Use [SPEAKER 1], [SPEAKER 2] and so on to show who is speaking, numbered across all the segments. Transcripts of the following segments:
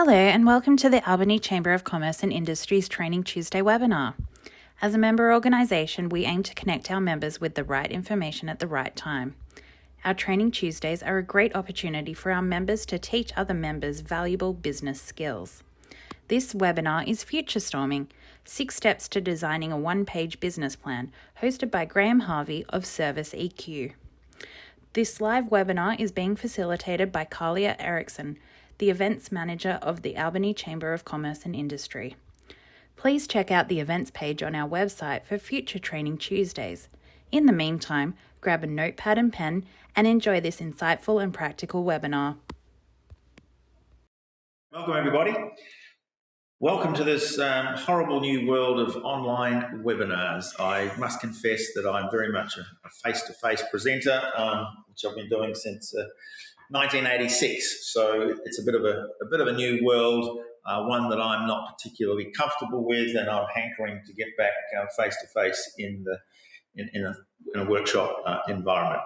[SPEAKER 1] Hello and welcome to the Albany Chamber of Commerce and Industry's Training Tuesday webinar. As a member organisation, we aim to connect our members with the right information at the right time. Our Training Tuesdays are a great opportunity for our members to teach other members valuable business skills. This webinar is Futurestorming, 6 Steps to Designing a One-Page Business Plan, hosted by Harvey of Service EQ. This live webinar is being facilitated by Kalia Erickson, the Events Manager of the Albany Chamber of Commerce and Industry. Please check out the events page on our website for future Training Tuesdays. In the meantime, grab a notepad and pen and enjoy this insightful and practical webinar.
[SPEAKER 2] Welcome everybody. Welcome to this horrible new world of online webinars. I must confess that I'm very much a face-to-face presenter, which I've been doing since 1986. So it's a bit of a new world, one that I'm not particularly comfortable with, and I'm hankering to get back face-to-face in a workshop environment.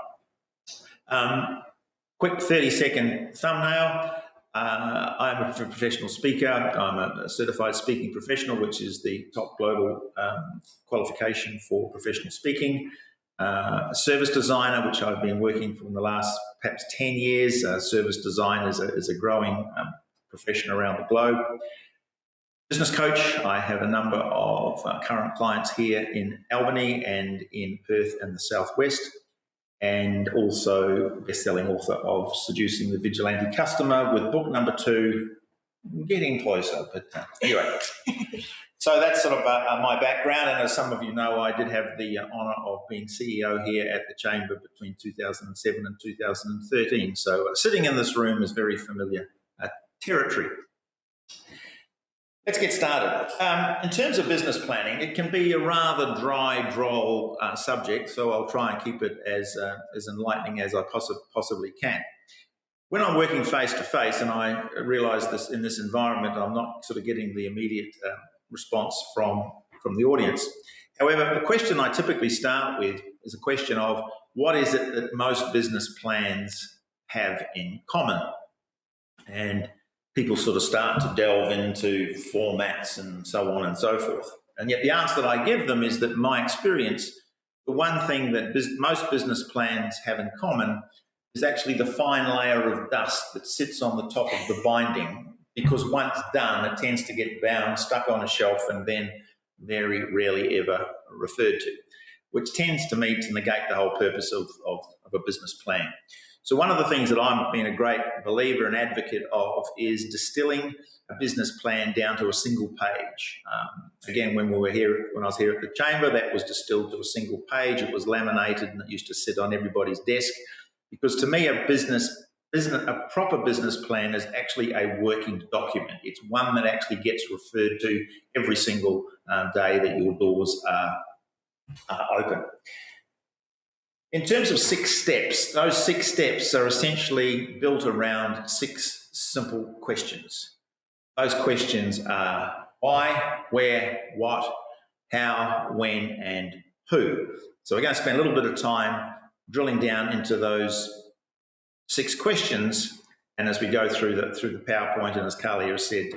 [SPEAKER 2] Quick 30-second thumbnail. I'm a professional speaker. I'm a certified speaking professional, which is the top global qualification for professional speaking. A service designer, which I've been working for in the last perhaps 10 years. Service design is a growing profession around the globe. Business coach. I have a number of current clients here in Albany and in Perth and the Southwest. And also best-selling author of Seducing the Vigilante Customer with book number 2, getting closer. But anyway, so that's sort of my background. And as some of you know, I did have the honour of being CEO here at the Chamber between 2007 and 2013. So sitting in this room is very familiar territory. Let's get started. In terms of business planning, it can be a rather dry, droll subject, so I'll try and keep it as enlightening as I possibly can. When I'm working face-to-face, and I realise this in this environment, I'm not sort of getting the immediate response from the audience. However, the question I typically start with is a question of what is it that most business plans have in common? And people sort of start to delve into formats and so on and so forth. And yet the answer that I give them is that in my experience, the one thing that most business plans have in common is actually the fine layer of dust that sits on the top of the binding, because once done, it tends to get bound, stuck on a shelf, and then very rarely ever referred to, which tends to me to negate the whole purpose of a business plan. So one of the things that I'm being a great believer and advocate of is distilling a business plan down to a single page. Again, when I was here at the Chamber, that was distilled to a single page. It was laminated and it used to sit on everybody's desk. Because to me, a proper business plan is actually a working document. It's one that actually gets referred to every single day that your doors are open. In terms of 6 steps, those 6 steps are essentially built around 6 simple questions. Those questions are why, where, what, how, when, and who. So we're going to spend a little bit of time drilling down into those 6 questions. And as we go through the PowerPoint, and as Kalia has said,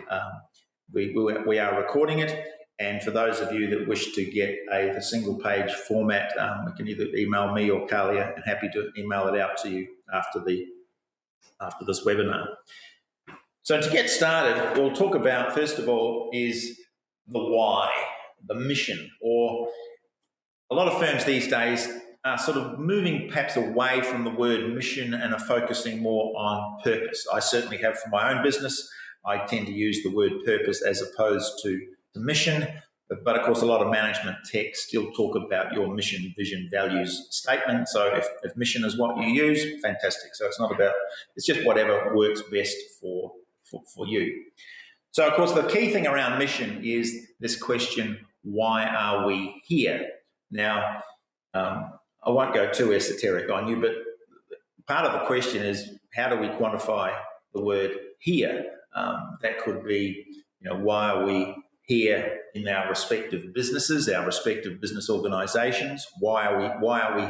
[SPEAKER 2] we are recording it. And for those of you that wish to get a single page format, you can either email me or Kalia, and happy to email it out to you after this webinar. So to get started, we'll talk about, first of all, is the why, the mission. Or a lot of firms these days are sort of moving perhaps away from the word mission and are focusing more on purpose. I certainly have for my own business. I tend to use the word purpose as opposed to the mission, but of course a lot of management texts still talk about your mission, vision, values statement. So if mission is what you use, fantastic. So it's just whatever works best for you. So of course the key thing around mission is this question, why are we here? Now, I won't go too esoteric on you, but part of the question is, how do we quantify the word here? That could be, why are we here in our respective businesses, our respective business organisations? Why are we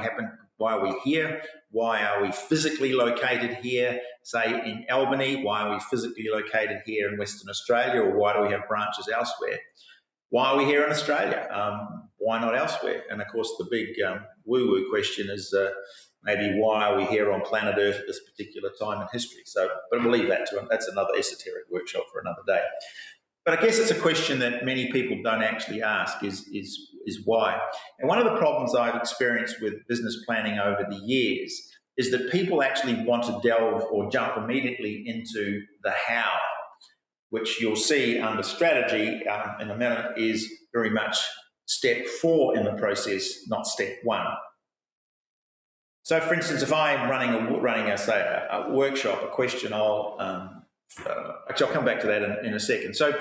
[SPEAKER 2] why are we here? Why are we physically located here, say in Albany? Why are we physically located here in Western Australia, or why do we have branches elsewhere? Why are we here in Australia? Why not elsewhere? And of course, the big woo-woo question is maybe why are we here on planet Earth at this particular time in history? So, but we'll leave that to them. That's another esoteric workshop for another day. But I guess it's a question that many people don't actually ask is why. And one of the problems I've experienced with business planning over the years is that people actually want to delve or jump immediately into the how, which you'll see under strategy in a minute is very much step 4 in the process, not step 1. So, for instance, if I'm running a workshop, a question, actually, I'll come back to that in a second. So,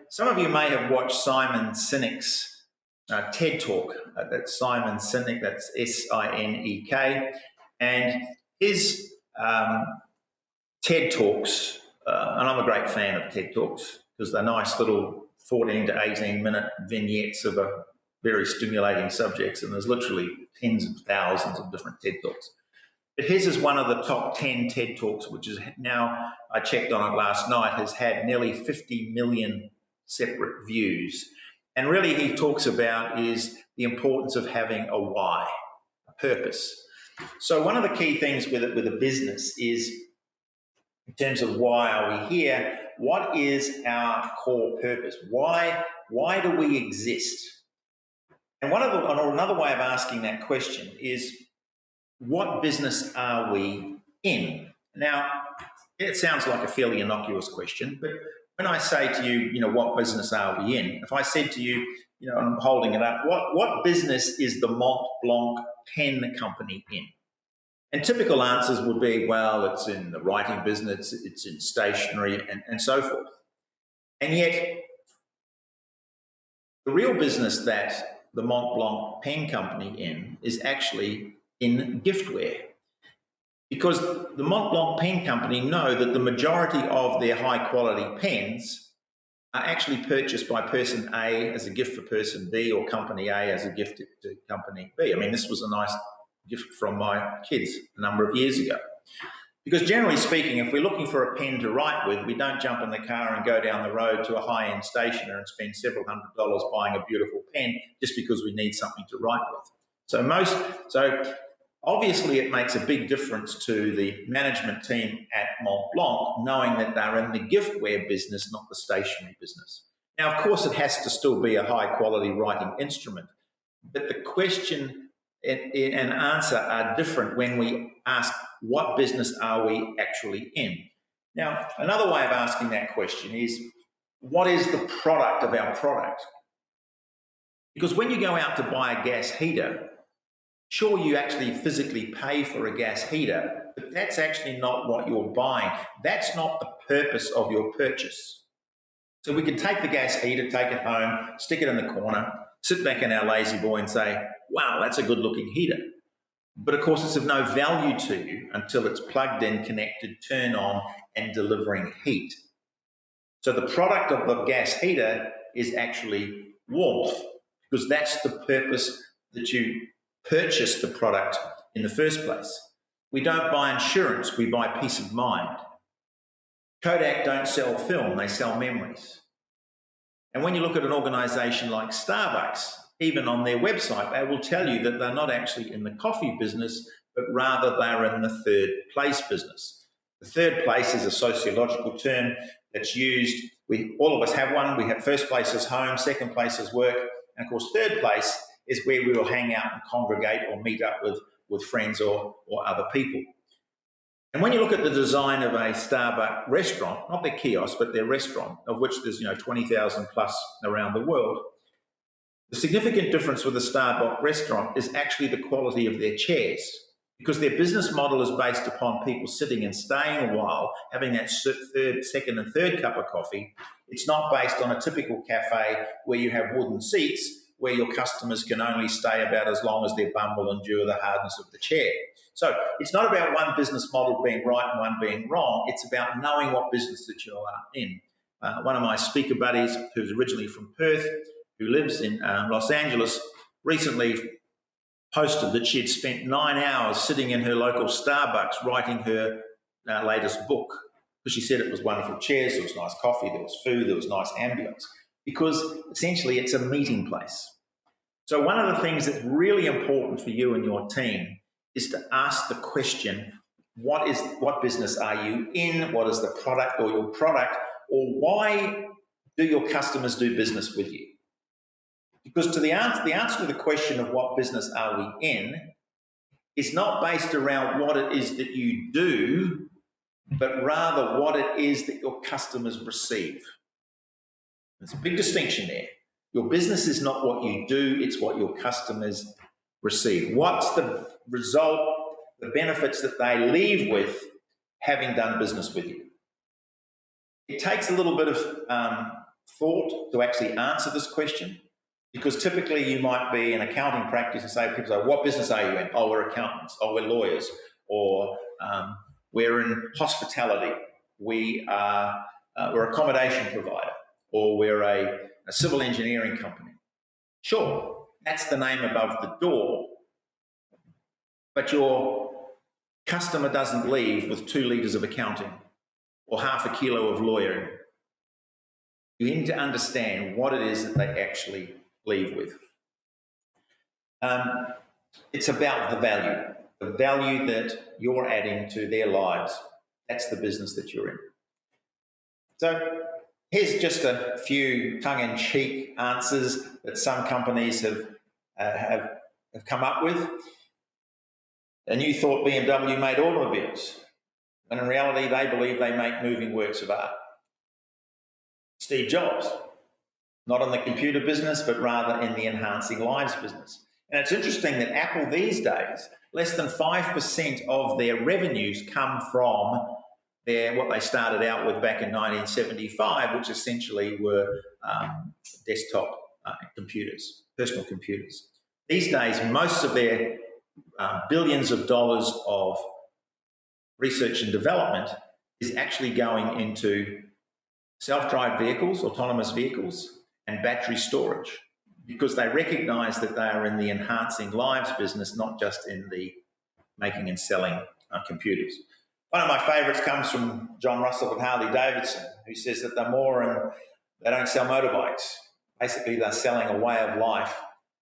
[SPEAKER 2] some of you may have watched Simon Sinek's TED Talk. That's Simon Sinek, that's S-I-N-E-K. And his TED Talks, and I'm a great fan of TED Talks because they're nice little 14 to 18 minute vignettes of a very stimulating subjects, and there's literally tens of thousands of different TED Talks. But his is one of the top 10 TED Talks, which is now, I checked on it last night, has had nearly 50 million separate views. And really he talks about is the importance of having a why, a purpose. So one of the key things with a business is, in terms of why are we here, what is our core purpose? Why do we exist? And another way of asking that question is, what business are we in? Now, it sounds like a fairly innocuous question, but when I say to you, what business are we in? If I said to you, I'm holding it up, what business is the Mont Blanc pen company in? And typical answers would be, well, it's in the writing business, it's in stationery, and so forth. And yet, the real business that the Mont Blanc pen company is actually in giftware. Because the Mont Blanc pen company know that the majority of their high-quality pens are actually purchased by person A as a gift for person B, or company A as a gift to company B. I mean, this was a nice gift from my kids a number of years ago. Because generally speaking, if we're looking for a pen to write with, we don't jump in the car and go down the road to a high-end stationer and spend several $100s buying a beautiful pen just because we need something to write with. So obviously it makes a big difference to the management team at Mont Blanc knowing that they're in the giftware business, not the stationery business. Now, of course, it has to still be a high-quality writing instrument, but the question and answer are different when we ask, what business are we actually in? Now, another way of asking that question is, what is the product of our product? Because when you go out to buy a gas heater, sure, you actually physically pay for a gas heater, but that's actually not what you're buying. That's not the purpose of your purchase. So we can take the gas heater, take it home, stick it in the corner, sit back in our lazy boy and say, wow, that's a good looking heater. But of course, it's of no value to you until it's plugged in, connected, turned on, and delivering heat. So the product of the gas heater is actually warmth, because that's the purpose that you purchase the product in the first place. We don't buy insurance, we buy peace of mind. Kodak don't sell film, they sell memories. And when you look at an organization like Starbucks, even on their website, they will tell you that they're not actually in the coffee business, but rather they're in the third place business. The third place is a sociological term that's used. All of us have one. We have first place is home, second place is work, and of course third place is where we will hang out and congregate or meet up with friends or other people. And when you look at the design of a Starbucks restaurant, not their kiosk, but their restaurant, of which there's 20,000 plus around the world, the significant difference with a Starbucks restaurant is actually the quality of their chairs, because their business model is based upon people sitting and staying a while, having that second and third cup of coffee. It's not based on a typical cafe where you have wooden seats, where your customers can only stay about as long as their bum will endure the hardness of the chair. So it's not about one business model being right and one being wrong. It's about knowing what business that you are in. One of my speaker buddies, who's originally from Perth, who lives in Los Angeles, recently posted that she had spent 9 hours sitting in her local Starbucks writing her latest book, because she said it was wonderful chairs, there was nice coffee, there was food, there was nice ambience, because essentially it's a meeting place. So one of the things that's really important for you and your team is to ask the question, what business are you in? What is the product or your product? Or why do your customers do business with you? Because the answer to the question of what business are we in is not based around what it is that you do, but rather what it is that your customers receive. There's a big distinction there. Your business is not what you do, it's what your customers receive. What's the result, the benefits that they leave with having done business with you? It takes a little bit of thought to actually answer this question, because typically you might be in accounting practice and say, people say, what business are you in? Oh, we're accountants, oh, we're lawyers, or we're in hospitality, we're accommodation provider, or we're a civil engineering company. Sure, that's the name above the door, but your customer doesn't leave with 2 litres of accounting or half a kilo of lawyering. You need to understand what it is that they actually leave with. It's about the value that you're adding to their lives. That's the business that you're in. So here's just a few tongue-in-cheek answers that some companies have come up with. And you thought BMW made automobiles, when in reality they believe they make moving works of art. Steve Jobs, not in the computer business, but rather in the enhancing lives business. And it's interesting that Apple these days, less than 5% of their revenues come from what they started out with back in 1975, which essentially were desktop computers, personal computers. These days, most of their billions of dollars of research and development is actually going into self-drive vehicles, autonomous vehicles, and battery storage, because they recognize that they are in the enhancing lives business, not just in the making and selling computers. One of my favorites comes from John Russell at Harley Davidson, who says that they don't sell motorbikes. Basically, they're selling a way of life.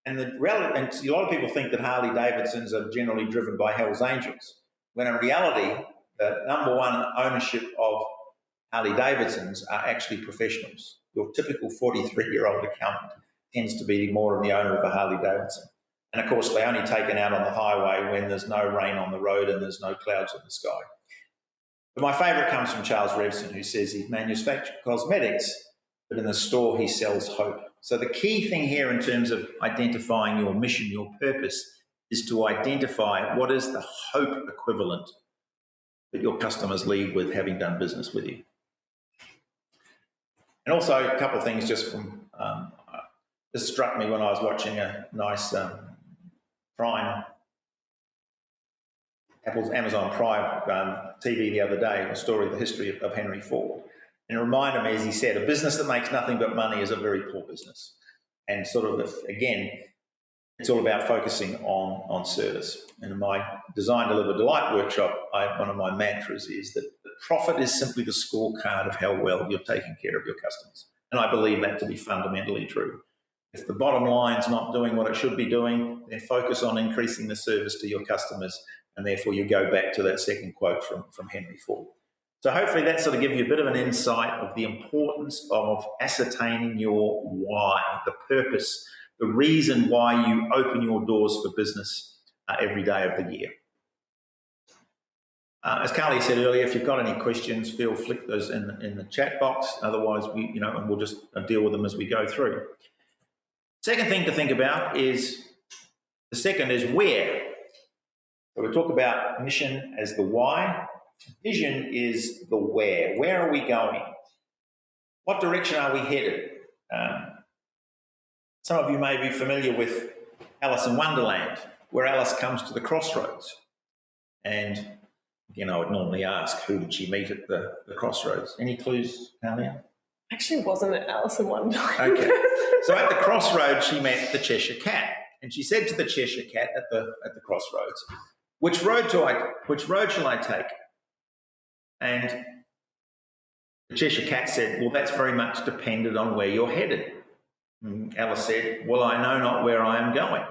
[SPEAKER 2] And a lot of people think that Harley Davidsons are generally driven by Hell's Angels, when in reality, the number one ownership of Harley Davidsons are actually professionals. Your typical 43-year-old accountant tends to be more of the owner of a Harley Davidson. And of course, they're only taken out on the highway when there's no rain on the road and there's no clouds in the sky. But my favourite comes from Charles Revson, who says he manufactures cosmetics, but in the store he sells hope. So the key thing here in terms of identifying your mission, your purpose, is to identify what is the hope equivalent that your customers leave with having done business with you. And also a couple of things just from, this struck me when I was watching a nice Prime, Amazon Prime TV the other day, a story of the history of Henry Ford. And it reminded me, as he said, a business that makes nothing but money is a very poor business. And sort of, again, it's all about focusing on service. And in my Design, Deliver, Delight workshop, one of my mantras is that the profit is simply the scorecard of how well you're taking care of your customers. And I believe that to be fundamentally true. If the bottom line's not doing what it should be doing, then focus on increasing the service to your customers, and therefore you go back to that second quote from Henry Ford. So hopefully that sort of gives you a bit of an insight of the importance of ascertaining your why, the purpose, the reason why you open your doors for business every day of the year. As Carly said earlier, if you've got any questions, flick those in the chat box. Otherwise, and we'll just deal with them as we go through. Second thing to think about is, the second is where. So we talk about mission as the why. Vision is the where. Where are we going? What direction are we headed? Some of you may be familiar with Alice in Wonderland, where Alice comes to the crossroads. And again, I would normally ask, who did she meet at the crossroads? Any clues, Talia?
[SPEAKER 3] Actually, wasn't it Alice in Wonderland?
[SPEAKER 2] Okay. So at the crossroads, she met the Cheshire Cat. And she said to the Cheshire Cat at the crossroads, which road shall I take? And the Cheshire Cat said, well, that's very much dependent on where you're headed. And Alice said, well, I know not where I am going.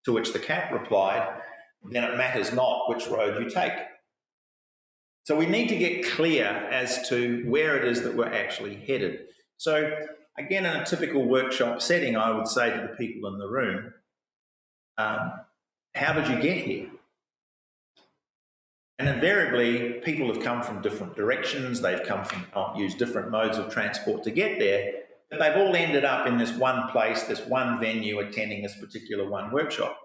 [SPEAKER 2] To which the cat replied, then it matters not which road you take. So we need to get clear as to where it is that we're actually headed. So again, in a typical workshop setting, I would say to the people in the room, how did you get here? And invariably, people have come from different directions. They've used different modes of transport to get there, but they've all ended up in this one place, this one venue, attending this particular one workshop.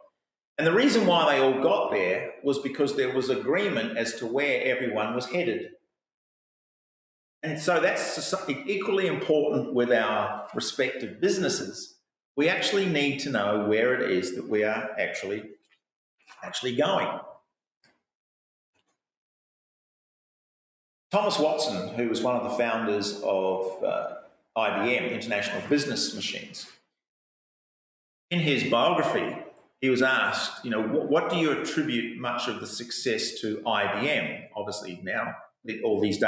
[SPEAKER 2] And the reason why they all got there was because there was agreement as to where everyone was headed. And so that's equally important with our respective businesses. We actually need to know where it is that we are actually going. Thomas Watson, who was one of the founders of IBM, International Business Machines, in his biography, he was asked, what do you attribute much of the success to IBM? Obviously now, all these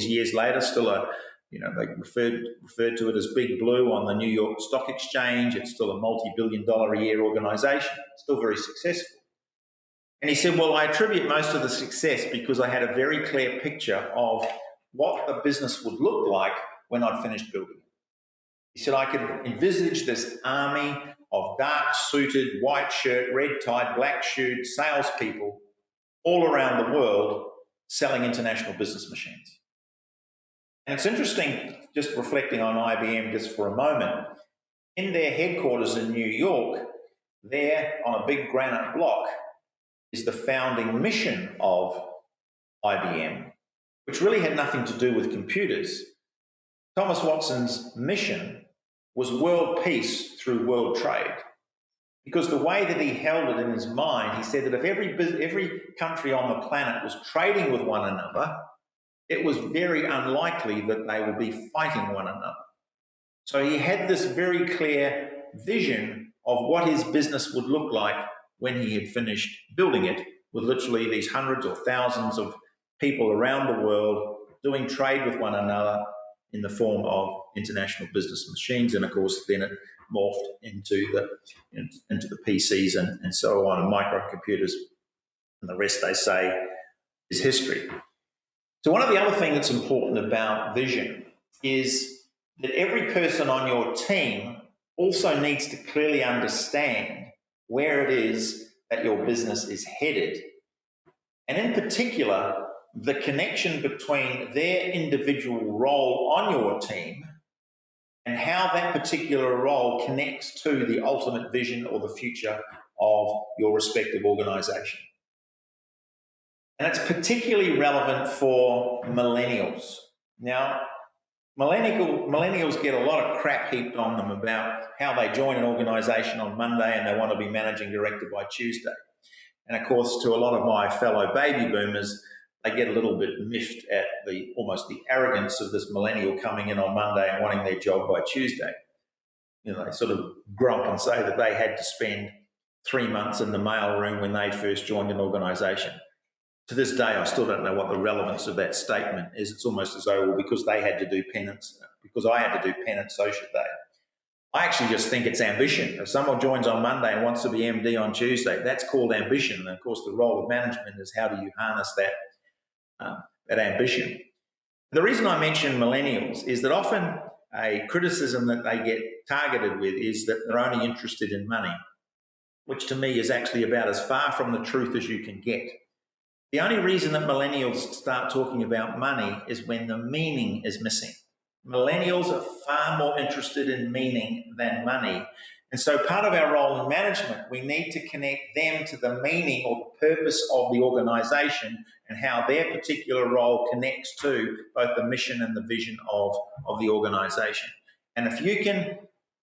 [SPEAKER 2] years later, still they referred to it as Big Blue on the New York Stock Exchange. It's still a multi-billion-dollar-a-year organisation, still very successful. And he said, well, I attribute most of the success because I had a very clear picture of what the business would look like when I'd finished building it. He said, I could envisage this army of dark-suited, white shirt, red-tied, black-shoed salespeople all around the world selling international business machines. And it's interesting, just reflecting on IBM just for a moment, in their headquarters in New York, there on a big granite block is the founding mission of IBM, which really had nothing to do with computers. Thomas Watson's mission was world peace through world trade. Because the way that he held it in his mind, he said that if every country on the planet was trading with one another, it was very unlikely that they would be fighting one another. So he had this very clear vision of what his business would look like when he had finished building it, with literally these hundreds or thousands of people around the world doing trade with one another in the form of international business machines. And of course, then it morphed into the PCs and so on, and microcomputers, and the rest, they say, is history. So one of the other things that's important about vision is that every person on your team also needs to clearly understand where it is that your business is headed. And in particular, the connection between their individual role on your team and how that particular role connects to the ultimate vision or the future of your respective organisation. And it's particularly relevant for millennials. Now, millennials get a lot of crap heaped on them about how they join an organisation on Monday and they want to be managing director by Tuesday. And of course, to a lot of my fellow baby boomers, they get a little bit miffed at almost the arrogance of this millennial coming in on Monday and wanting their job by Tuesday. They sort of grump and say that they had to spend 3 months in the mailroom when they first joined an organisation. To this day, I still don't know what the relevance of that statement is. It's almost as though, well, because they had to do penance, because I had to do penance, so should they. I actually just think it's ambition. If someone joins on Monday and wants to be MD on Tuesday, that's called ambition. And of course, the role of management is how do you harness that ambition. The reason I mention millennials is that often a criticism that they get targeted with is that they're only interested in money, which to me is actually about as far from the truth as you can get. The only reason that millennials start talking about money is when the meaning is missing. Millennials are far more interested in meaning than money. And so part of our role in management, we need to connect them to the meaning or the purpose of the organisation and how their particular role connects to both the mission and the vision of the organisation. And if you can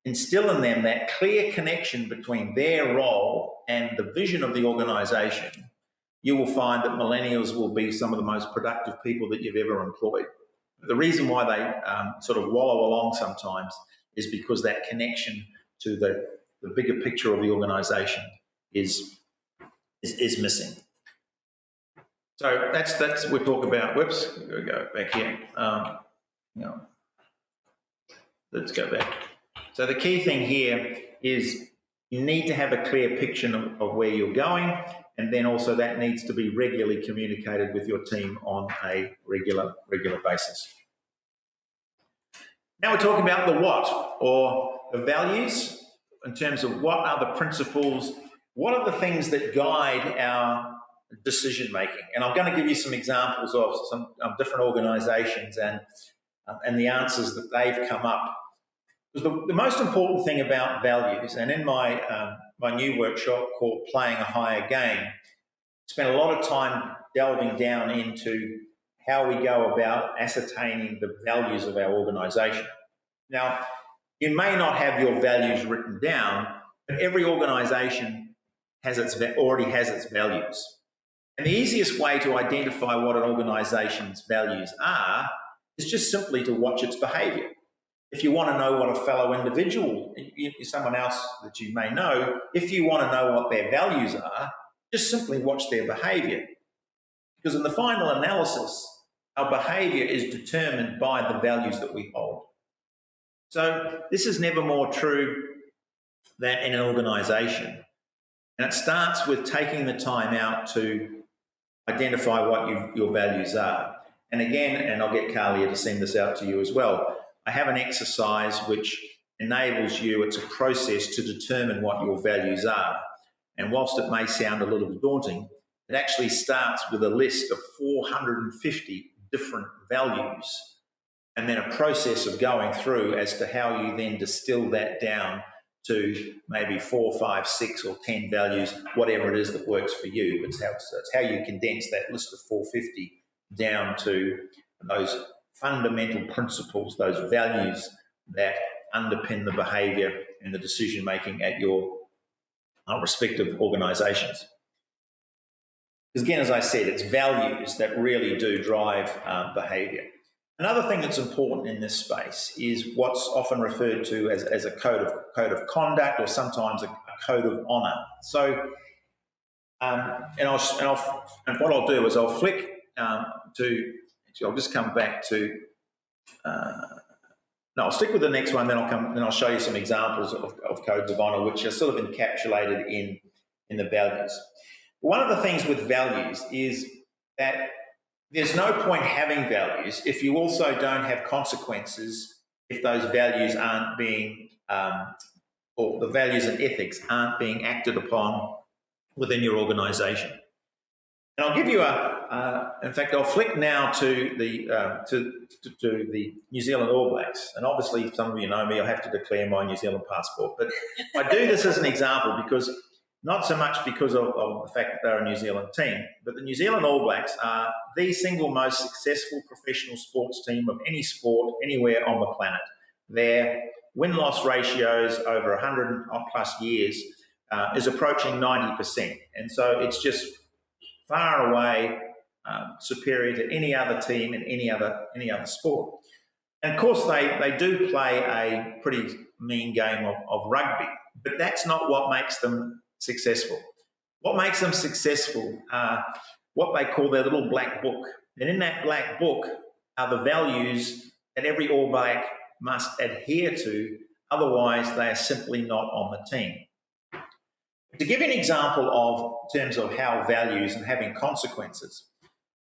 [SPEAKER 2] instill in them that clear connection between their role and the vision of the organisation, you will find that millennials will be some of the most productive people that you've ever employed. The reason why they sort of wallow along sometimes is because that connection to the the bigger picture of the organisation is missing. So that's we talk about. Whoops, we go back here. Let's go back. So the key thing here is you need to have a clear picture of where you're going, and then also that needs to be regularly communicated with your team on a regular basis. Now we're talking about the what, or the values, in terms of what are the principles, what are the things that guide our decision making. And I'm going to give you some examples of some different organisations and the answers that they've come up. Because the most important thing about values, and in my my new workshop called Playing a Higher Game, spent a lot of time delving down into how we go about ascertaining the values of our organisation. Now, you may not have your values written down, but every organisation already has its values. And the easiest way to identify what an organisation's values are is just simply to watch its behaviour. If you want to know what a fellow individual, someone else that you may know, if you want to know what their values are, just simply watch their behaviour. Because in the final analysis, our behaviour is determined by the values that we hold. So this is never more true than in an organisation. And it starts with taking the time out to identify what your values are. And again, and I'll get Carlia to send this out to you as well, I have an exercise which enables you, it's a process to determine what your values are. And whilst it may sound a little daunting, it actually starts with a list of 450 different values, and then a process of going through as to how you then distill that down to maybe 4, 5, 6 or 10 values, whatever it is that works for you. It's how you condense that list of 450 down to those fundamental principles, those values that underpin the behaviour and the decision making at your respective organisations. Because again, as I said, it's values that really do drive behaviour. Another thing that's important in this space is what's often referred to as a code of conduct, or sometimes a code of honour. So, and what I'll do is I'll flick I'll just come back to. No, I'll stick with the next one. Then I'll show you some examples of codes of honour, which are sort of encapsulated in the values. One of the things with values is that there's no point having values if you also don't have consequences if those values aren't being, or the values and ethics aren't being acted upon within your organisation. And I'll give you in fact, I'll flick now to the New Zealand All Blacks. And obviously, some of you know me, I have to declare my New Zealand passport. But I do this as an example because, not so much because of the fact that they're a New Zealand team, but the New Zealand All Blacks are the single most successful professional sports team of any sport anywhere on the planet. Their win-loss ratios over 100 plus years is approaching 90%. And so it's just far away superior to any other team in any other sport. And of course, they do play a pretty mean game of rugby, but that's not what makes them successful. What makes them successful are what they call their little black book. And in that black book are the values that every All Black must adhere to, otherwise they are simply not on the team. To give you an example in terms of how values and having consequences,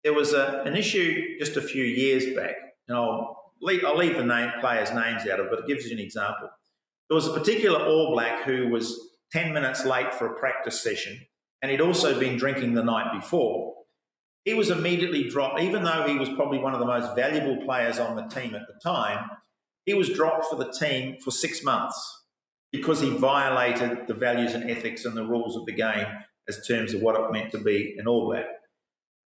[SPEAKER 2] there was an issue just a few years back, and I'll leave the players' names out of it, but it gives you an example. There was a particular All Black who was 10 minutes late for a practice session, and he'd also been drinking the night before. He was immediately dropped, even though he was probably one of the most valuable players on the team at the time. He was dropped for the team for 6 months because he violated the values and ethics and the rules of the game as terms of what it meant to be an All Black.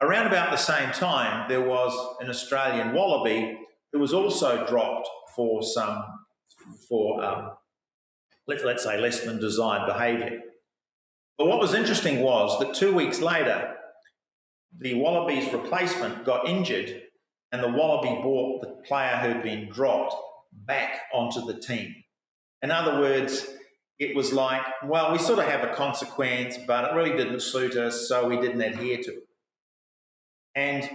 [SPEAKER 2] Around about the same time, there was an Australian Wallaby who was also dropped for let's say less than desired behaviour. But what was interesting was that 2 weeks later, the Wallaby's replacement got injured, and the Wallaby brought the player who'd been dropped back onto the team. In other words, it was like, well, we sort of have a consequence, but it really didn't suit us, so we didn't adhere to it. And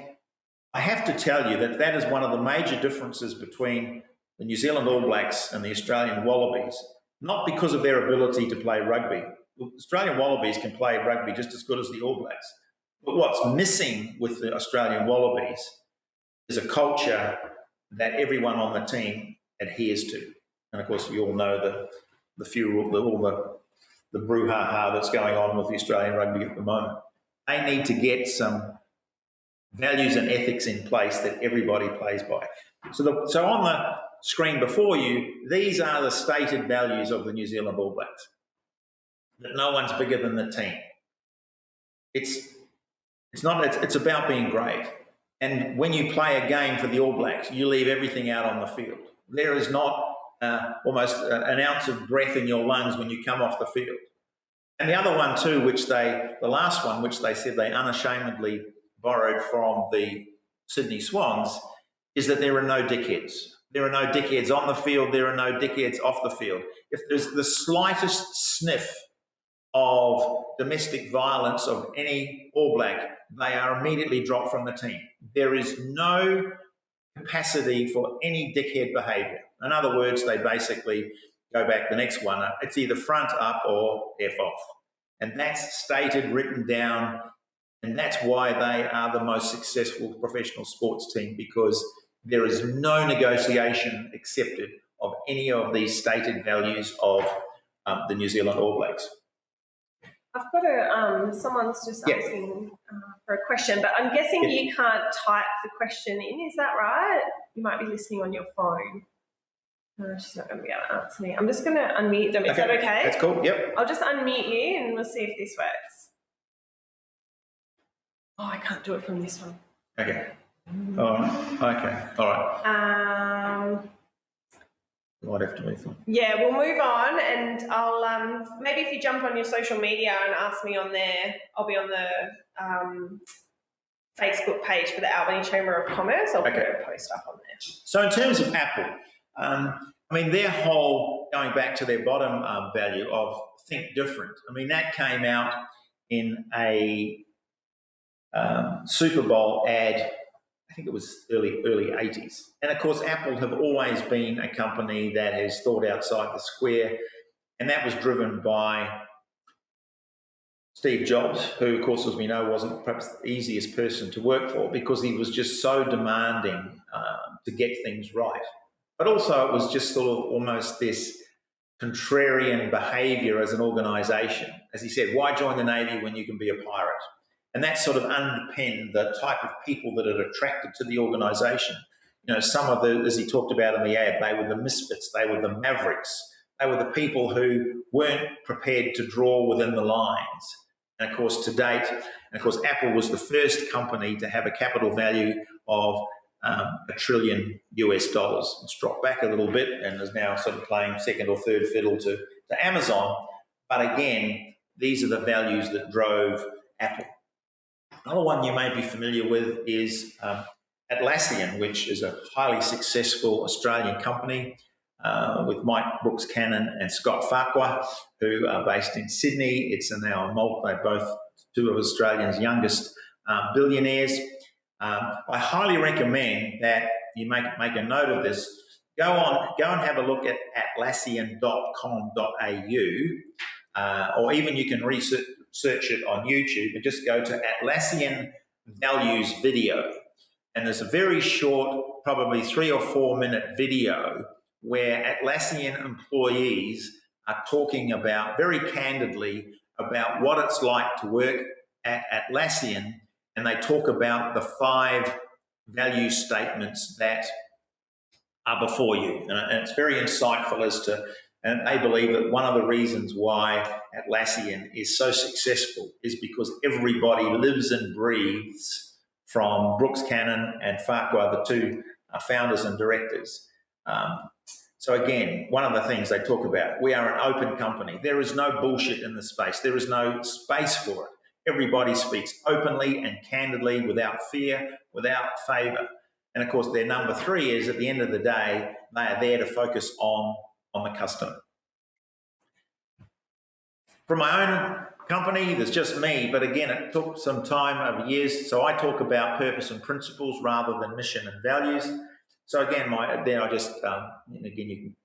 [SPEAKER 2] I have to tell you that that is one of the major differences between the New Zealand All Blacks and the Australian Wallabies, not because of their ability to play rugby. The Australian Wallabies can play rugby just as good as the All Blacks. But what's missing with the Australian Wallabies is a culture that everyone on the team adheres to. And of course, you all know the brouhaha that's going on with the Australian rugby at the moment. They need to get some values and ethics in place that everybody plays by. So on the screen before you, these are the stated values of the New Zealand All Blacks. That no one's bigger than the team. It's about being great. And when you play a game for the All Blacks, you leave everything out on the field. There is not almost an ounce of breath in your lungs when you come off the field. And the other one too, the last one, which they said they unashamedly borrowed from the Sydney Swans, is that there are no dickheads. There are no dickheads on the field. There are no dickheads off the field. If there's the slightest sniff of domestic violence of any All Black, they are immediately dropped from the team. There is no capacity for any dickhead behaviour. In other words, they basically go back the next one. It's either front up or F off. And that's stated, written down, and that's why they are the most successful professional sports team, because there is no negotiation accepted of any of these stated values of the New Zealand All Blacks.
[SPEAKER 3] I've got someone's just asking for a question, but I'm guessing you can't type the question in, is that right? You might be listening on your phone. No, she's not going to be able to answer me. I'm just going to unmute them. Is that okay?
[SPEAKER 2] That's cool, yep.
[SPEAKER 3] I'll just unmute you and we'll see if this works. Oh, I can't do it from this one.
[SPEAKER 2] Okay. All right. Might have to move on.
[SPEAKER 3] Yeah, we'll move on, and I'll maybe if you jump on your social media and ask me on there, I'll be on the Facebook page for the Albany Chamber of Commerce. I'll put a post up on there.
[SPEAKER 2] So in terms of Apple, their whole, going back to their bottom value of think different, that came out in a Super Bowl ad. I think it was early 80s. And of course, Apple have always been a company that has thought outside the square. And that was driven by Steve Jobs, who, of course, as we know, wasn't perhaps the easiest person to work for because he was just so demanding to get things right. But also it was just sort of almost this contrarian behaviour as an organisation. As he said, why join the Navy when you can be a pirate? And that sort of underpinned the type of people that are attracted to the organisation. Some of the, as he talked about in the ad, they were the misfits, they were the mavericks, they were the people who weren't prepared to draw within the lines. And of course, to date, Apple was the first company to have a capital value of $1 trillion. It's dropped back a little bit and is now sort of playing second or third fiddle to Amazon. But again, these are the values that drove Apple. Another one you may be familiar with is Atlassian, which is a highly successful Australian company with Mike Brooks-Cannon and Scott Farquhar, who are based in Sydney. It's now they're both two of Australia's youngest billionaires. I highly recommend that you make a note of this. Go and have a look at atlassian.com.au, or even you can search it on YouTube and just go to Atlassian Values Video. And there's a very short, probably 3 or 4 minute video where Atlassian employees are talking about, very candidly, about what it's like to work at Atlassian. And they talk about the 5 value statements that are before you. And it's very insightful as to, and they believe that one of the reasons why Atlassian is so successful is because everybody lives and breathes from Brooks-Cannon and Farquhar, the two founders and directors. So again, one of the things they talk about, we are an open company. There is no bullshit in the space. There is no space for it. Everybody speaks openly and candidly, without fear, without favour. And of course, their number 3 is, at the end of the day, they are there to focus on the customer. From my own company, there's just me, but again, it took some time over years. So I talk about purpose and principles rather than mission and values. So again, then I just, again, you can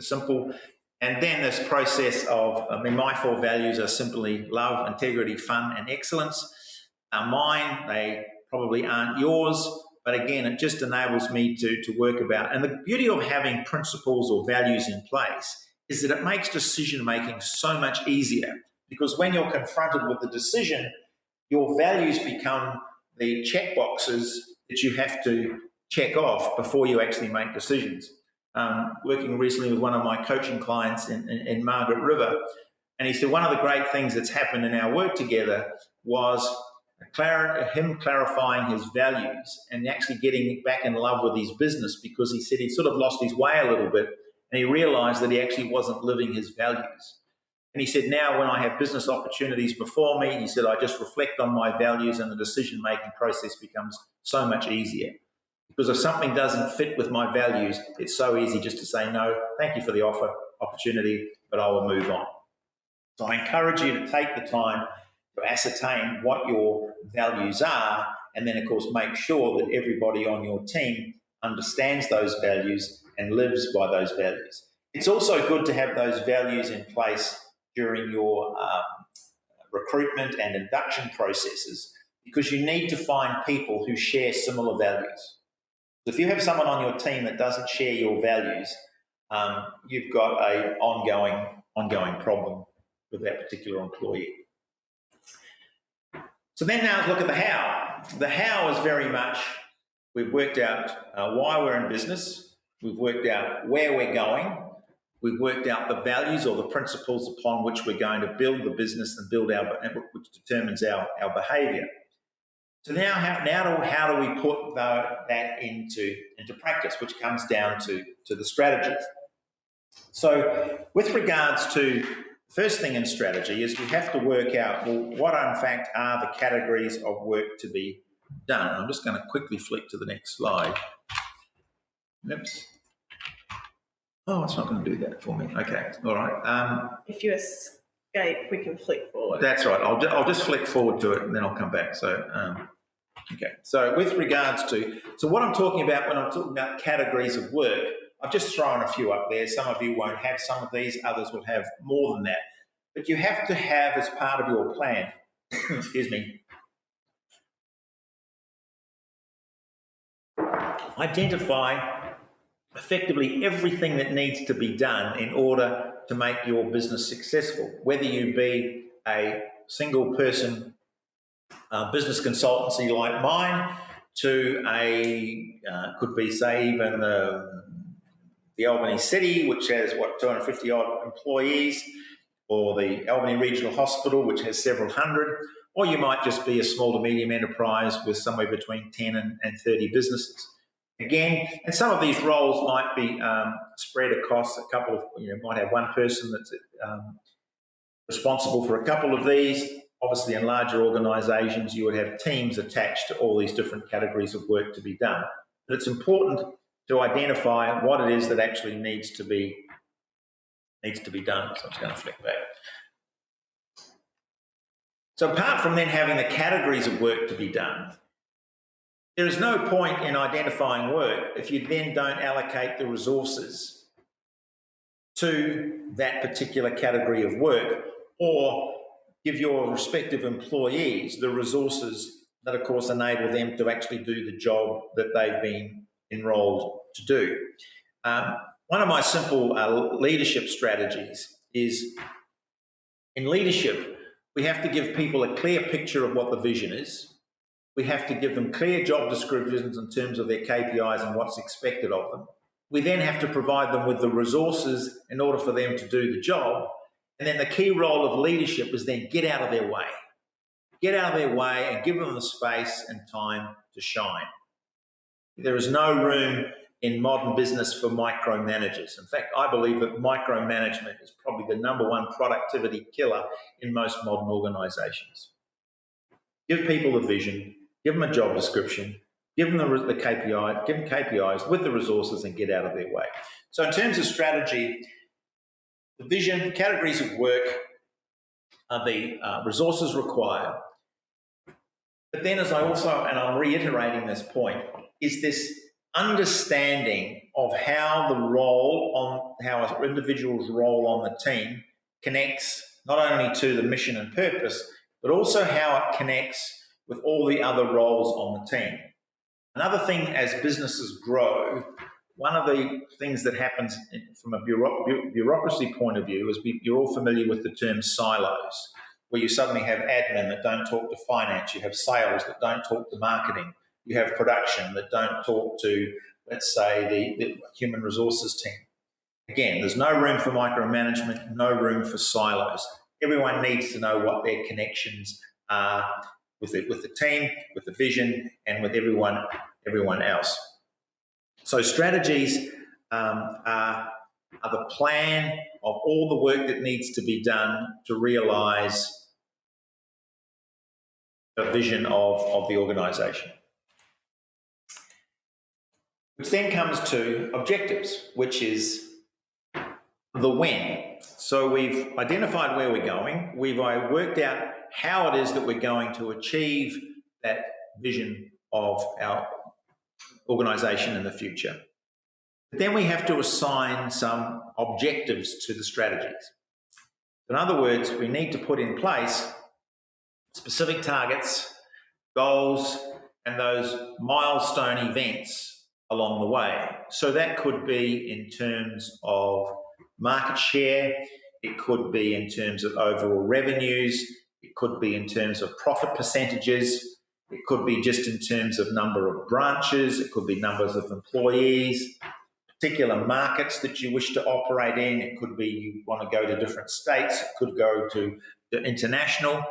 [SPEAKER 2] simple. And then this process of, my 4 values are simply love, integrity, fun, and excellence. Mine, they probably aren't yours, but again, it just enables me to work about. And the beauty of having principles or values in place is that it makes decision making so much easier, because when you're confronted with the decision, your values become the check boxes that you have to check off before you actually make decisions. Working recently with one of my coaching clients in Margaret River, and he said one of the great things that's happened in our work together was him clarifying his values and actually getting back in love with his business, because he said he'd sort of lost his way a little bit and he realised that he actually wasn't living his values. And he said, now when I have business opportunities before me, he said, I just reflect on my values and the decision-making process becomes so much easier. Because if something doesn't fit with my values, it's so easy just to say, no, thank you for the opportunity, but I will move on. So I encourage you to take the time to ascertain what your values are, and then, of course, make sure that everybody on your team understands those values and lives by those values. It's also good to have those values in place during your recruitment and induction processes, because you need to find people who share similar values. If you have someone on your team that doesn't share your values, you've got an ongoing problem with that particular employee. So then now let's look at the how. The how is very much, we've worked out why we're in business, we've worked out where we're going, we've worked out the values or the principles upon which we're going to build the business and which determines our behaviour. So now how do we put that into practice, which comes down to the strategies. So with regards to the first thing in strategy is we have to work out, well, what in fact are the categories of work to be done. I'm just going to quickly flick to the next slide. Oops. Oh, it's not going to do that for me. Okay, all right.
[SPEAKER 3] If you escape, we can flick forward.
[SPEAKER 2] That's right. I'll just flick forward to it and then I'll come back. So, okay. So with regards to, what I'm talking about when I'm talking about categories of work, I've just thrown a few up there. Some of you won't have some of these, others will have more than that. But you have to have as part of your plan, excuse me, identify effectively everything that needs to be done in order to make your business successful, whether you be a single person business consultancy like mine to could be, say, even the Albany City, which has, 250 odd employees, or the Albany Regional Hospital, which has several hundred, or you might just be a small to medium enterprise with somewhere between 10 and 30 businesses. Again, and some of these roles might be spread across a couple of, might have one person that's responsible for a couple of these. Obviously, in larger organisations, you would have teams attached to all these different categories of work to be done. But it's important to identify what it is that actually needs to be done. So I'm just going to flick back. So apart from then having the categories of work to be done, there is no point in identifying work if you then don't allocate the resources to that particular category of work, or give your respective employees the resources that, of course, enable them to actually do the job that they've been enrolled to do. One of my simple leadership strategies is, in leadership, we have to give people a clear picture of what the vision is. We have to give them clear job descriptions in terms of their KPIs and what's expected of them. We then have to provide them with the resources in order for them to do the job. And then the key role of leadership is then get out of their way. Get out of their way and give them the space and time to shine. There is no room in modern business for micromanagers. In fact, I believe that micromanagement is probably the #1 productivity killer in most modern organisations. Give people a vision, give them a job description, give them the KPI, give them KPIs with the resources, and get out of their way. So in terms of strategy, the vision, categories of work, resources required. But then, as I also, and I'm reiterating this point, is this understanding of how how an individual's role on the team connects not only to the mission and purpose, but also how it connects with all the other roles on the team. Another thing, as businesses grow, one of the things that happens from a bureaucracy point of view is you're all familiar with the term silos, where you suddenly have admin that don't talk to finance, you have sales that don't talk to marketing, you have production that don't talk to, let's say, the human resources team. Again, there's no room for micromanagement, no room for silos. Everyone needs to know what their connections are with the team, with the vision, and with everyone else. So strategies are the plan of all the work that needs to be done to realise the vision of the organisation. Which then comes to objectives, which is the when. So we've identified where we're going. We've worked out how it is that we're going to achieve that vision of our organisation in the future. But then we have to assign some objectives to the strategies. In other words, we need to put in place specific targets, goals, and those milestone events along the way. So that could be in terms of market share, it could be in terms of overall revenues, it could be in terms of profit percentages, it could be just in terms of number of branches, it could be numbers of employees, particular markets that you wish to operate in, it could be you want to go to different states, it could go to international.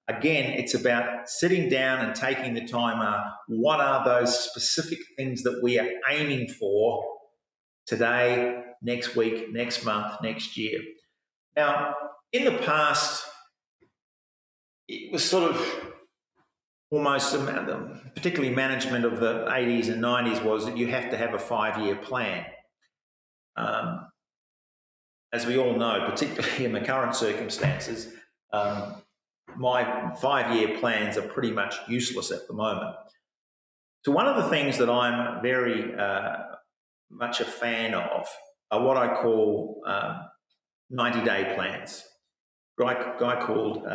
[SPEAKER 2] Again, it's about sitting down and taking the time, what are those specific things that we are aiming for today, next week, next month, next year. Now, in the past, it was sort of almost, particularly management of the 80s and 90s, was that you have to have a 5-year plan. As we all know, particularly in the current circumstances, my 5-year plans are pretty much useless at the moment. So one of the things that I'm very much a fan of are what I call 90-day plans. A guy called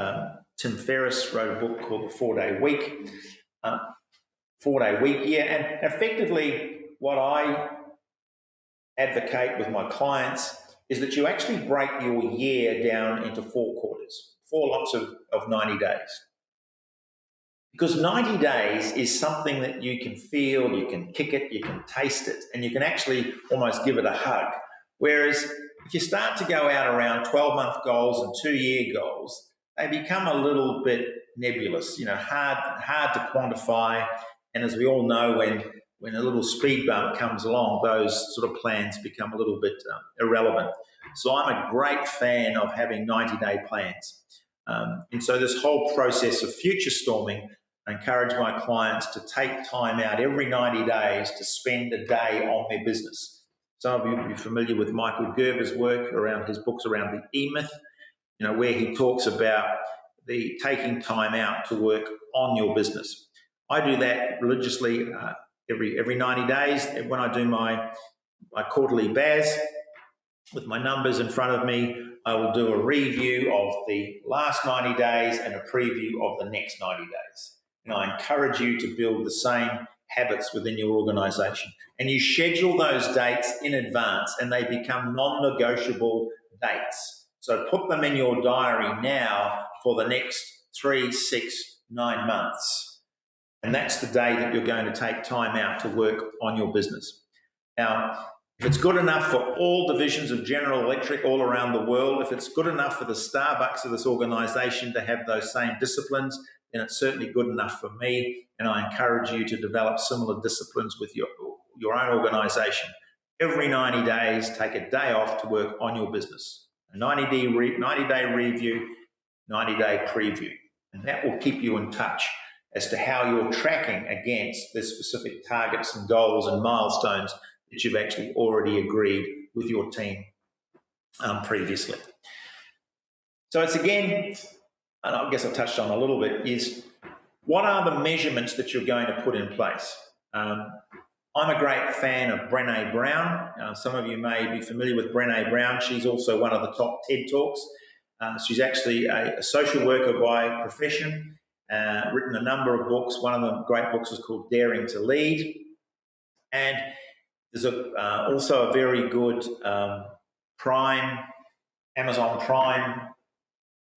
[SPEAKER 2] Tim Ferriss wrote a book called The 4-Day Week. 4-Day Week, yeah, and effectively what I advocate with my clients is that you actually break your year down into 4 quarters, 4 lots of 90 days. Because 90 days is something that you can feel, you can kick it, you can taste it, and you can actually almost give it a hug. Whereas if you start to go out around 12-month goals and 2-year goals, they become a little bit nebulous, hard to quantify. And as we all know, when a little speed bump comes along, those sort of plans become a little bit irrelevant. So I'm a great fan of having 90-day plans. And so this whole process of Futurestorming, I encourage my clients to take time out every 90 days to spend a day on their business. Some of you will be familiar with Michael Gerber's work around his books around the E-Myth, where he talks about the taking time out to work on your business. I do that religiously every 90 days. When I do my quarterly BAS with my numbers in front of me, I will do a review of the last 90 days and a preview of the next 90 days. And I encourage you to build the same habits within your organisation. And you schedule those dates in advance and they become non-negotiable dates. So put them in your diary now for the next 3, 6, 9 months. And that's the day that you're going to take time out to work on your business. Now, if it's good enough for all divisions of General Electric all around the world, if it's good enough for the Starbucks of this organisation to have those same disciplines, then it's certainly good enough for me. And I encourage you to develop similar disciplines with your own organisation. Every 90 days, take a day off to work on your business. A 90-day review, 90-day preview. And that will keep you in touch as to how you're tracking against the specific targets and goals and milestones that you've actually already agreed with your team previously. So it's again and I guess I touched on a little bit, is what are the measurements that you're going to put in place? I'm a great fan of Brené Brown. Some of you may be familiar with Brené Brown. She's also one of the top TED Talks. She's actually a social worker by profession, written a number of books. One of the great books is called Daring to Lead. And there's also a very good Amazon Prime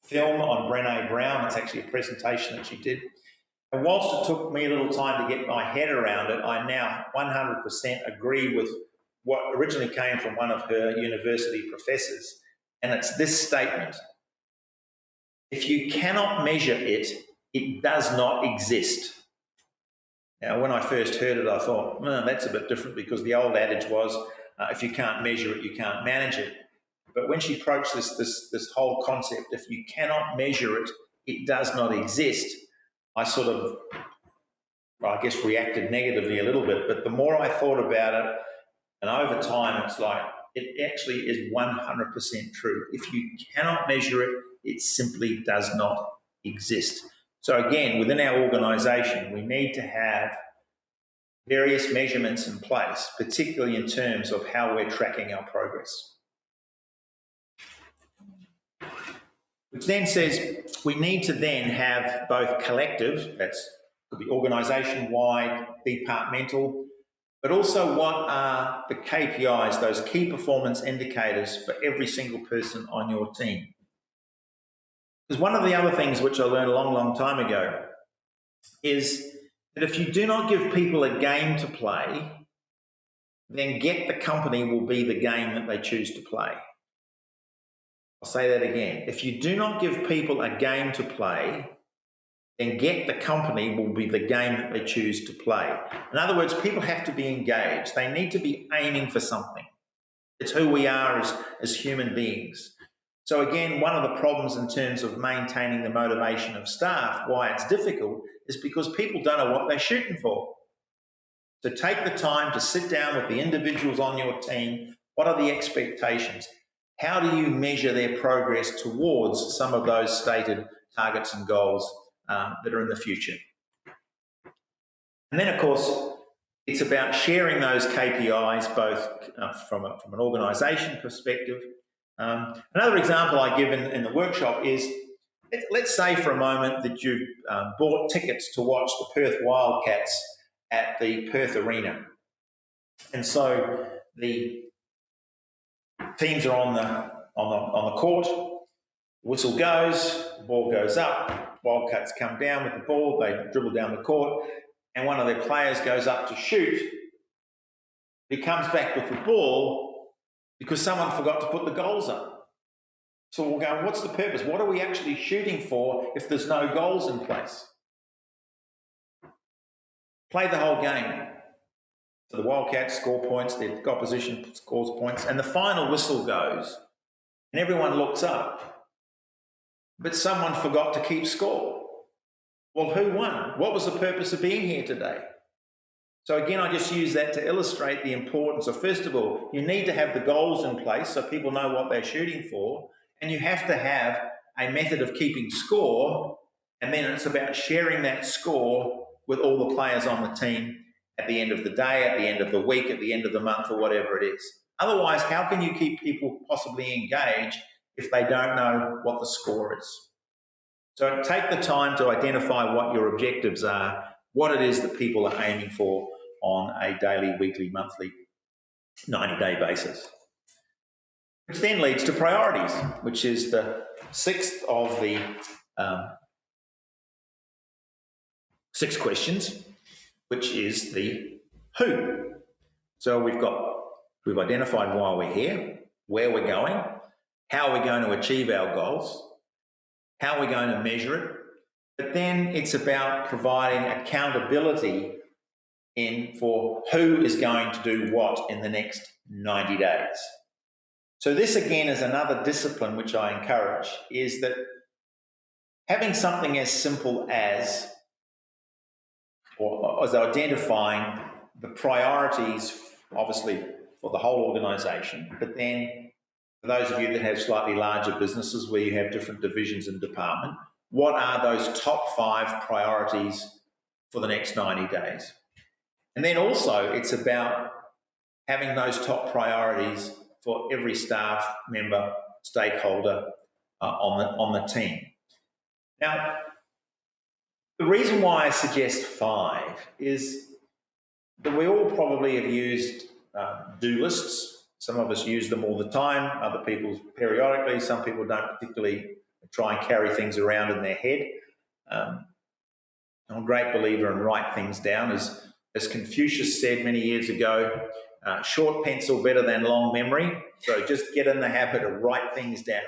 [SPEAKER 2] film on Brené Brown. It's actually a presentation that she did. And whilst it took me a little time to get my head around it, I now 100% agree with what originally came from one of her university professors. And it's this statement: if you cannot measure it, it does not exist. Now, when I first heard it, I thought, that's a bit different, because the old adage was, if you can't measure it, you can't manage it. But when she approached this whole concept, if you cannot measure it, it does not exist, I sort of, I guess, reacted negatively a little bit. But the more I thought about it, and over time, it's like, it actually is 100% true. If you cannot measure it, it simply does not exist. So again, within our organisation, we need to have various measurements in place, particularly in terms of how we're tracking our progress. Which then says we need to then have both collective, that's could be organisation-wide, departmental, but also what are the KPIs, those key performance indicators for every single person on your team. Because one of the other things which I learned a long, long time ago is that if you do not give people a game to play, then Get the Company will be the game that they choose to play. I'll say that again. If you do not give people a game to play, then Get the Company will be the game that they choose to play. In other words, people have to be engaged. They need to be aiming for something. It's who we are as human beings. So again, one of the problems in terms of maintaining the motivation of staff, why it's difficult, is because people don't know what they're shooting for. So take the time to sit down with the individuals on your team. What are the expectations? How do you measure their progress towards some of those stated targets and goals that are in the future? And then, of course, it's about sharing those KPIs both from an organisation perspective. Another example I give in the workshop is, let's say for a moment that you've bought tickets to watch the Perth Wildcats at the Perth Arena. And so the teams are on the court, whistle goes, the ball goes up, Wildcats come down with the ball, they dribble down the court, and one of their players goes up to shoot. He comes back with the ball because someone forgot to put the goals up. So we'll go, what's the purpose? What are we actually shooting for if there's no goals in place? Play the whole game. So the Wildcats score points, the opposition scores points, and the final whistle goes, and everyone looks up. But someone forgot to keep score. Well, who won? What was the purpose of being here today? So again, I just use that to illustrate the importance of, first of all, you need to have the goals in place so people know what they're shooting for, and you have to have a method of keeping score, and then it's about sharing that score with all the players on the team at the end of the day, at the end of the week, at the end of the month, or whatever it is. Otherwise, how can you keep people possibly engaged if they don't know what the score is? So take the time to identify what your objectives are, what it is that people are aiming for on a daily, weekly, monthly, 90-day basis. Which then leads to priorities, which is the sixth of the 6 questions, which is the who. So we've identified why we're here, where we're going, how we're going to achieve our goals, how we're going to measure it, but then it's about providing accountability for who is going to do what in the next 90 days. So this again is another discipline which I encourage, is that having something as simple as, or as identifying the priorities, obviously for the whole organisation, but then for those of you that have slightly larger businesses where you have different divisions and department, what are those top 5 priorities for the next 90 days. And then also it's about having those top priorities for every staff member, stakeholder on the team. Now, the reason why I suggest 5 is that we all probably have used do lists. Some of us use them all the time, other people periodically, some people don't particularly try and carry things around in their head. I'm a great believer in write things down. As Confucius said many years ago, short pencil better than long memory. So just get in the habit of write things down.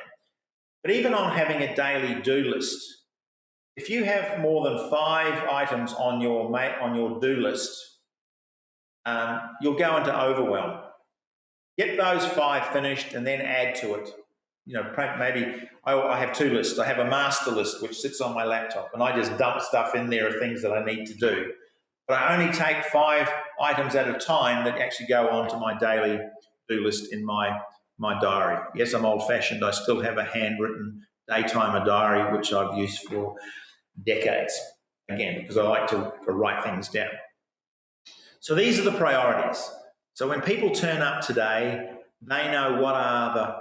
[SPEAKER 2] But even on having a daily do list, if you have more than 5 items on your do list, you'll go into overwhelm. Get those 5 finished and then add to it. You know, maybe I have 2 lists. I have a master list which sits on my laptop, and I just dump stuff in there of things that I need to do. But I only take 5 items at a time that actually go onto my daily do list in my diary. Yes, I'm old-fashioned. I still have a handwritten daytimer diary which I've used for decades, again, because I like to write things down. So these are the priorities. So when people turn up today, they know what are the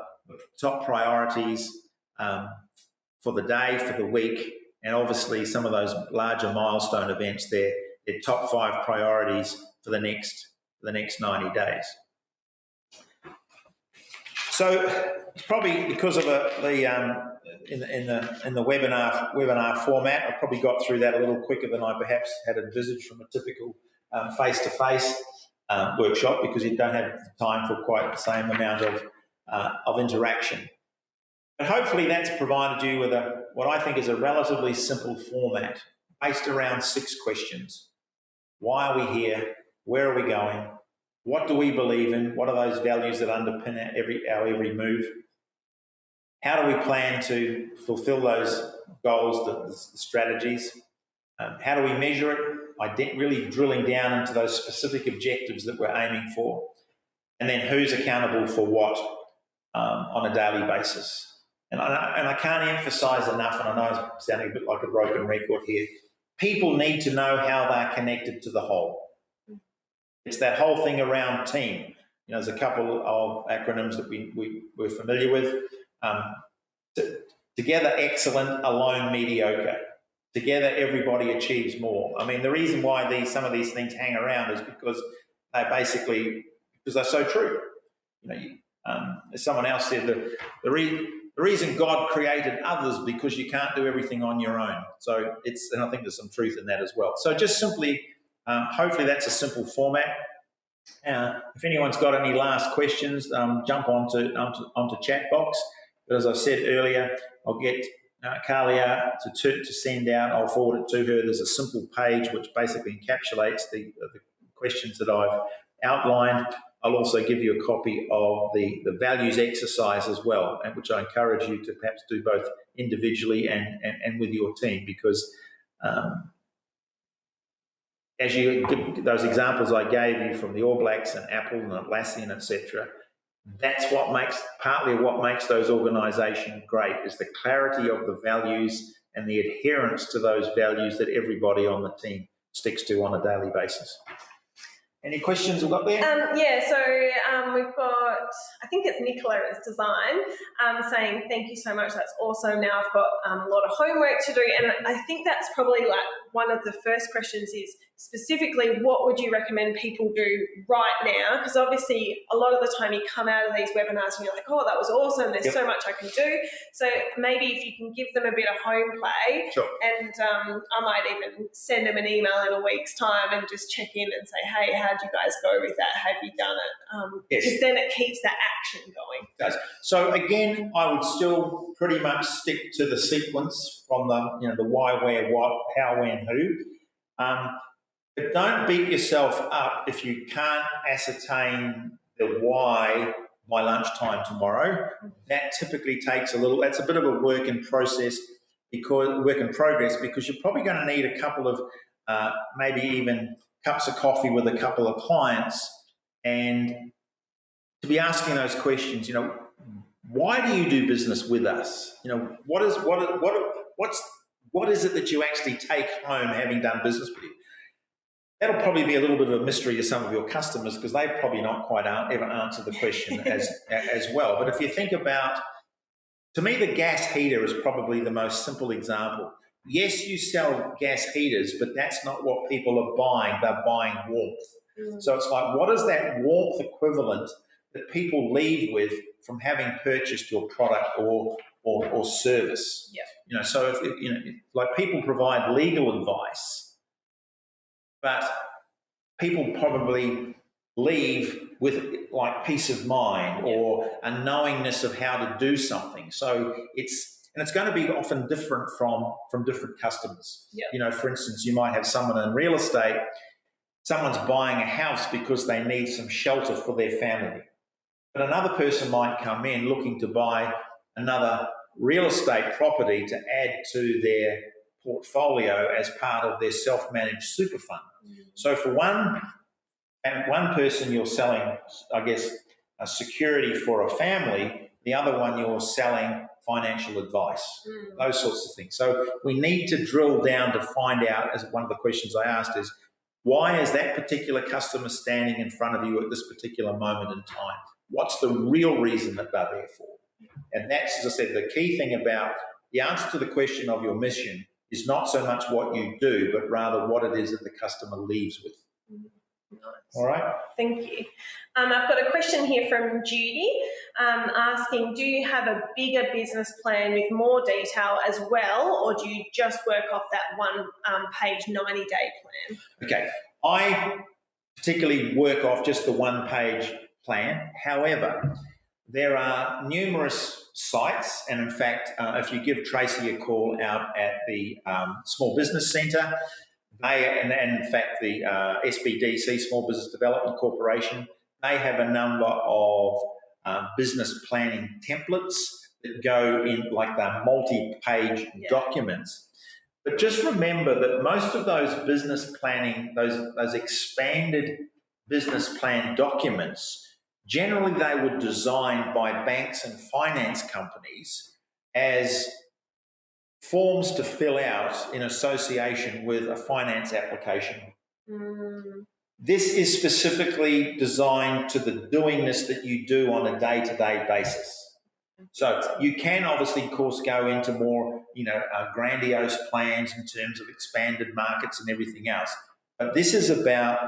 [SPEAKER 2] top priorities for the day, for the week, and obviously some of those larger milestone events, they're top 5 priorities for the next 90 days. So it's probably because of in the webinar format, I probably got through that a little quicker than I perhaps had envisaged from a typical face-to-face workshop, because you don't have time for quite the same amount of interaction. But hopefully that's provided you with what I think is a relatively simple format based around 6 questions. Why are we here? Where are we going? What do we believe in? What are those values that underpin our every move? How do we plan to fulfill those goals, the strategies? How do we measure it? Really drilling down into those specific objectives that we're aiming for. And then who's accountable for what on a daily basis. And I can't emphasise enough, and I know I'm sounding a bit like a broken record here, people need to know how they're connected to the whole. It's that whole thing around team. You know, there's a couple of acronyms that we're familiar with. Together excellent, alone mediocre. Together everybody achieves more. I mean, the reason why some of these things hang around is because they're so true. You know, as someone else said, the reason God created others because you can't do everything on your own. So and I think there's some truth in that as well. So just simply, hopefully that's a simple format. If anyone's got any last questions, jump onto chat box. But as I said earlier, I'll get Kalia to send out. I'll forward it to her. There's a simple page which basically encapsulates the questions that I've outlined. I'll also give you a copy of the values exercise as well, and which I encourage you to perhaps do both individually and with your team, because as you give those examples I gave you from the All Blacks and Apple and Atlassian, etc., that's partly what makes those organisations great, is the clarity of the values and the adherence to those values that everybody on the team sticks to on a daily basis. Any questions we've got there?
[SPEAKER 3] So we've got, I think it's Nicola at Design, saying thank you so much. That's awesome. Now I've got a lot of homework to do, and I think that's probably like one of the first questions is specifically what would you recommend people do right now? Because obviously a lot of the time you come out of these webinars and you're like, oh, that was awesome. There's so much I can do. So maybe if you can give them a bit of home play,
[SPEAKER 2] sure.
[SPEAKER 3] And I might even send them an email in a week's time and just check in and say, hey, how'd you guys go with that? Have you done it?
[SPEAKER 2] Yes.
[SPEAKER 3] Because then it keeps that action going.
[SPEAKER 2] It does. So again, I would still pretty much stick to the sequence from the why, where, what, how, when, who. But don't beat yourself up if you can't ascertain the why by lunchtime tomorrow. That typically takes that's a bit of a work in progress, because you're probably going to need a couple of maybe even cups of coffee with a couple of clients, and to be asking those questions. Why do you do business with us? What's what is it that you actually take home having done business with you? That'll probably be a little bit of a mystery to some of your customers because they've probably not quite ever answered the question as well. But if you think about, to me, the gas heater is probably the most simple example. Yes, you sell gas heaters, but that's not what people are buying. They're buying warmth. So it's like, what is that warmth equivalent that people leave with from having purchased your product or service?
[SPEAKER 3] Yeah.
[SPEAKER 2] So if like people provide legal advice, but people probably leave with like peace of mind or a knowingness of how to do something. So it's going to be often different from different customers.
[SPEAKER 3] Yeah.
[SPEAKER 2] For instance, you might have someone in real estate, someone's buying a house because they need some shelter for their family. But another person might come in looking to buy another real estate property to add to their portfolio as part of their self-managed super fund. So for one person you're selling, I guess, a security for a family, the other one you're selling financial advice, those sorts of things. So we need to drill down to find out, as one of the questions I asked is, why is that particular customer standing in front of you at this particular moment in time? What's the real reason that they're there for? And that's, as I said, the key thing about the answer to the question of your mission is not so much what you do, but rather what it is that the customer leaves with.
[SPEAKER 3] Nice.
[SPEAKER 2] All right.
[SPEAKER 3] Thank you. I've got a question here from Judy asking, do you have a bigger business plan with more detail as well, or do you just work off that one page 90-day plan?
[SPEAKER 2] Okay. I particularly work off just the one-page plan. However, there are numerous sites, and in fact, if you give Tracy a call out at the Small Business Centre, and in fact the SBDC, Small Business Development Corporation, they have a number of business planning templates that go in like the multi-page documents. But just remember that most of those business planning, those expanded business plan documents, generally they were designed by banks and finance companies as forms to fill out in association with a finance application. This is specifically designed to the doingness that you do on a day-to-day basis. So you can obviously, of course, go into more, grandiose plans in terms of expanded markets and everything else. But this is about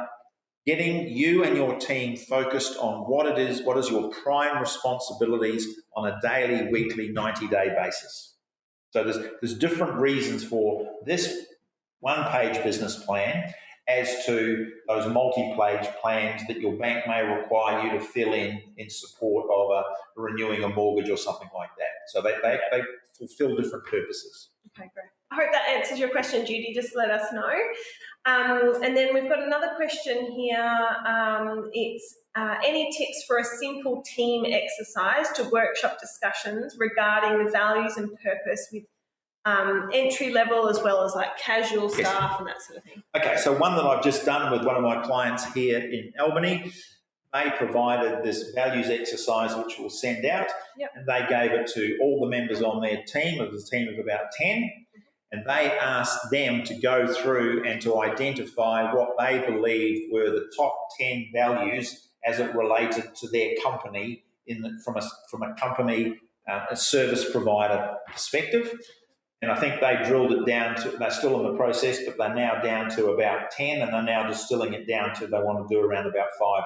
[SPEAKER 2] getting you and your team focused on what is your prime responsibilities on a daily, weekly, 90-day basis. So there's different reasons for this one-page business plan as to those multi-page plans that your bank may require you to fill in support of renewing a mortgage or something like that. So they fulfill different purposes.
[SPEAKER 3] Okay, great. I hope that answers your question, Judy. Just let us know. And then we've got another question here. It's any tips for a simple team exercise to workshop discussions regarding the values and purpose with entry level as well as like casual staff and that sort of thing?
[SPEAKER 2] Okay, so one that I've just done with one of my clients here in Albany, they provided this values exercise which we'll send out, and they gave it to all the members on their team. It was a team of about 10. And they asked them to go through and to identify what they believed were the top 10 values as it related to their company from a company, a service provider perspective. And I think they drilled it down to, they're still in the process, but they're now down to about 10, and they're now distilling it down to they want to do around about 5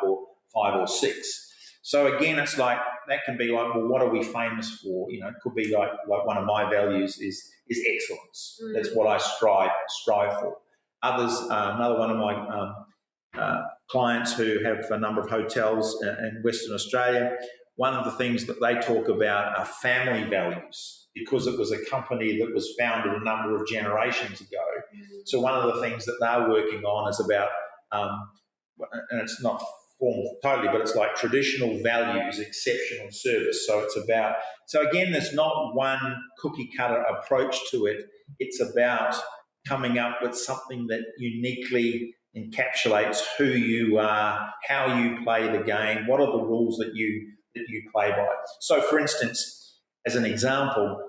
[SPEAKER 2] or 6. So again, it's like, that can be like, well, what are we famous for? It could be like one of my values is excellence. That's what I strive for. Others, another one of my clients who have a number of hotels in Western Australia, one of the things that they talk about are family values, because it was a company that was founded a number of generations ago. So one of the things that they're working on is about, and it's not formal totally, but it's like traditional values, exceptional service. So it's about, so again, there's not one cookie cutter approach to it. It's about coming up with something that uniquely encapsulates who you are, how you play the game, what are the rules that you play by. So, for instance, as an example,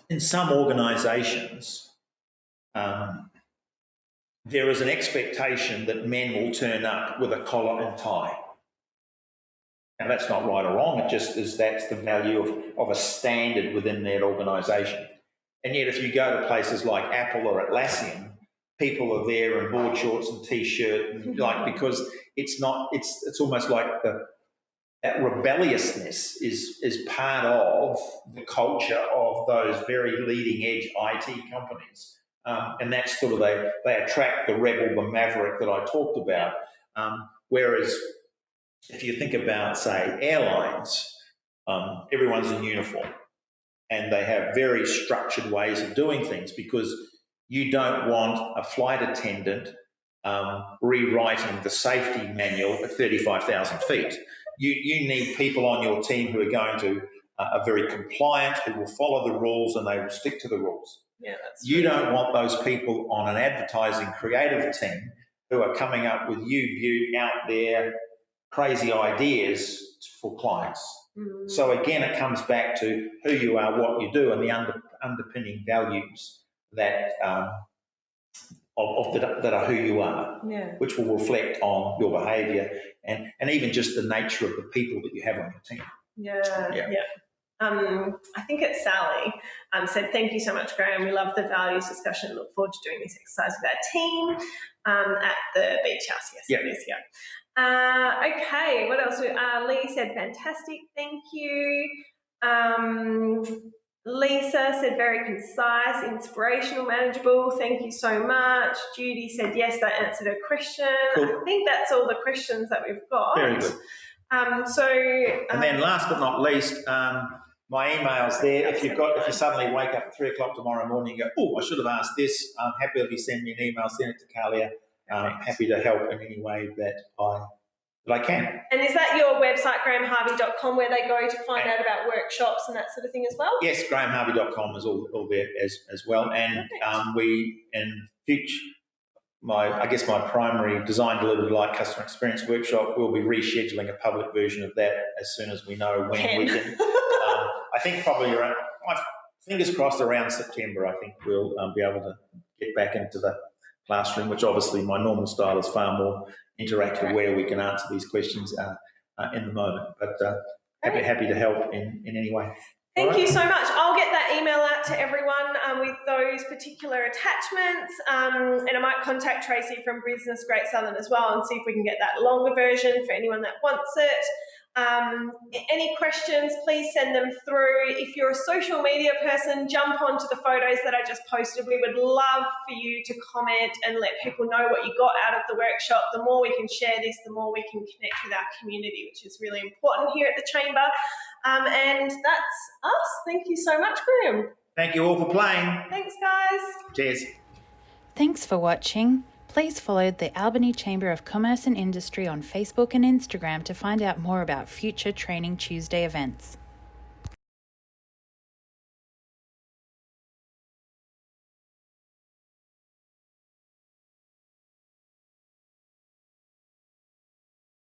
[SPEAKER 2] in some organisations, there is an expectation that men will turn up with a collar and tie. Now, that's not right or wrong. It just is that's the value of a standard within that organisation. And yet, if you go to places like Apple or Atlassian, people are there in board shorts and t-shirt, and because it's almost like that rebelliousness is part of the culture of those very leading edge IT companies. And that's sort of, they attract the rebel, the maverick that I talked about. Whereas if you think about, say, airlines, everyone's in uniform and they have very structured ways of doing things, because you don't want a flight attendant rewriting the safety manual at 35,000 feet. You need people on your team who are going to are very compliant, who will follow the rules and they will stick to the rules.
[SPEAKER 3] Yeah, that's
[SPEAKER 2] you don't want those people on an advertising creative team who are coming up with out there crazy ideas for clients.
[SPEAKER 3] Mm.
[SPEAKER 2] So again, it comes back to who you are, what you do, and the underpinning values that that are who you are, which will reflect on your behaviour and even just the nature of the people that you have on your team.
[SPEAKER 3] Yeah. I think it's Sally said, thank you so much, Graham. We love the values discussion. Look forward to doing this exercise with our team at the beach house. Yes, it is, okay, what else? Lee said, fantastic, thank you. Lisa said, very concise, inspirational, manageable. Thank you so much. Judy said, yes, that answered her question.
[SPEAKER 2] Cool.
[SPEAKER 3] I think that's all the questions that we've got.
[SPEAKER 2] Very good. And then last but not least, my email's there. If you suddenly wake up at 3 o'clock tomorrow morning and go, oh, I should have asked this, I'm happy if you send me an email, send it to Kalia. Happy to help in any way that I can.
[SPEAKER 3] And is that your website, grahamharvey.com, where they go to find out about workshops and that sort of thing as well?
[SPEAKER 2] Yes, grahamharvey.com is all there as well. And we, in future, my primary design delivered light customer experience workshop, we'll be rescheduling a public version of that as soon as we know when we can. I think probably around, fingers crossed, around September, I think we'll be able to get back into the classroom, which obviously my normal style is far more interactive, where we can answer these questions in the moment. But happy to help in any way.
[SPEAKER 3] Thank you so much. I'll get that email out to everyone with those particular attachments, and I might contact Tracy from Business Great Southern as well and see if we can get that longer version for anyone that wants it. Any questions, please send them through. If you're a social media person, jump onto the photos that I just posted. We would love for you to comment and let people know what you got out of the workshop. The more we can share this, the more we can connect with our community, which is really important here at the Chamber. And that's us. Thank you so much, Graham.
[SPEAKER 2] Thank you all for playing.
[SPEAKER 3] Thanks, guys.
[SPEAKER 2] Cheers.
[SPEAKER 1] Thanks for watching. Please follow the Albany Chamber of Commerce and Industry on Facebook and Instagram to find out more about future Training Tuesday events.